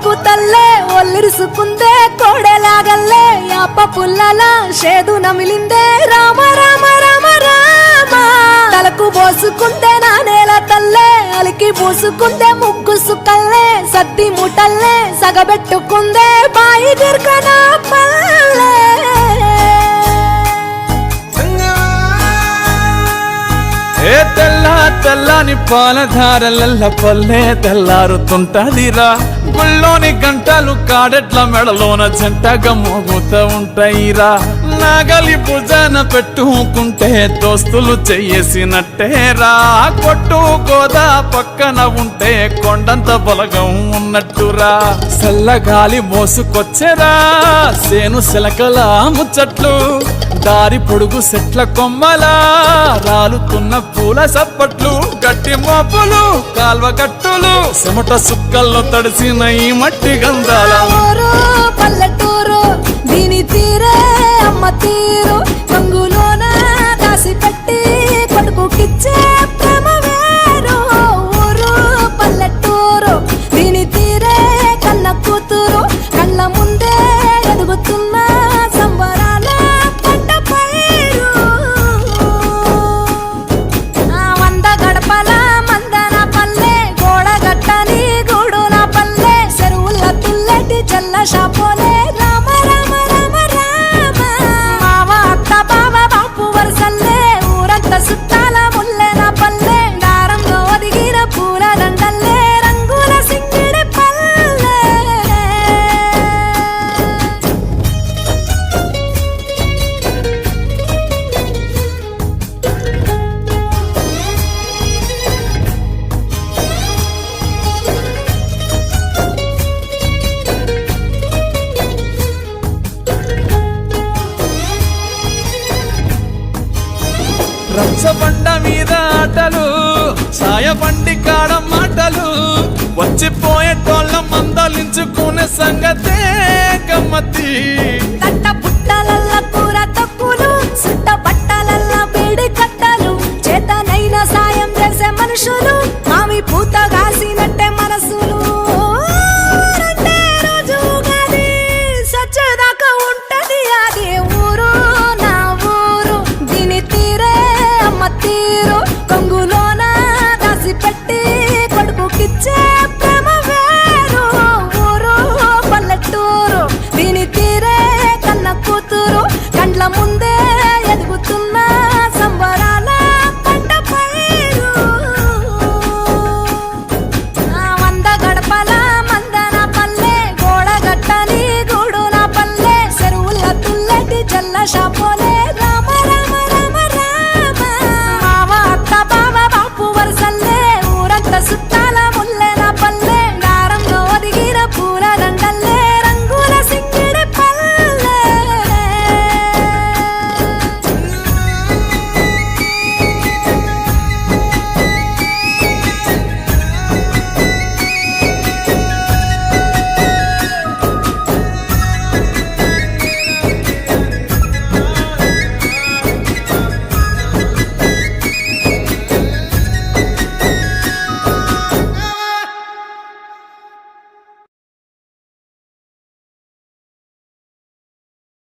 ಕೂತಲ್ಲೇ ಒಲ್ಲಿರಿಸುಕುಂದೆ ಕೋಡೆಲಾಗಲ್ಲೇ ಯಾಪ ಪುಲ್ಲಲ ಶೇದು ನಮಿಲಿಂದೆ ರಾಮ ರಾಮ ರಾಮ ರಾಮ తలకు పోసుకుందే నానేల తల్లే అలికి పూసుకుందే ముగ్గు సుక్కల్లే సద్ది ముటల్లే సగబెట్టుకుందే బాయి దిర్కన పల్లె ఏ తెల్ల తెల్లని పాలధారలల్ల పల్లె తెల్లారుతుంటదిరా గుళ్ళోని గంటలు కాడెట్ల మెడలోన జంటగా మోగుతూ ఉంటాయిరా నాగలి భుజాన పెట్టుకుంటే దోస్తులు చెయ్యేసినట్టేరా కొట్టు గోదా పక్కన ఉంటే కొండంత బలగం ఉన్నట్టురా చల్లగాలి మోసుకొచ్చెరా సేను శిలకల ముచ్చట్లు దారి పొడుగు సెట్ల కొమ్మలా రాలుతున్న పూల సప్పట్లు గట్టి మోపులు కాల్వ గట్టులు చెమట సుక్కల్లో తడిసిన ఈ మట్టి గంధాల పల్లెటూరు దీని తీరే అమ్మ తీరు రంగులోన దాసి పెట్టి కొడుకుకిచ్చే ప్రేమ వేరు ఊరు పల్లెటూరు దీని తీరే కన్న కూతురు కళ్ళ ముందే ఎదుగుతున్న సంబరాల పంట పైరు వంద గడపల మందన పల్లె గోడగట్టని గూడుల పల్లె చెరువుల తుల్లటి చల్ల షాపోలే రామ రామ రామ రామ మావ అత్త బావ బాపు వరసల్లే ఊరంత సుట్టాల ముల్లెన పల్లె దారంలో ఒదిగిన పూల దండల్లే రంగుల సింగిడి పల్లె రచ్చబండ మీద ఆటలు సాయబండి కాడ మాటలు వచ్చిపోయేటోళ్ళ మందలించుకునే సంగతే గమ్మతి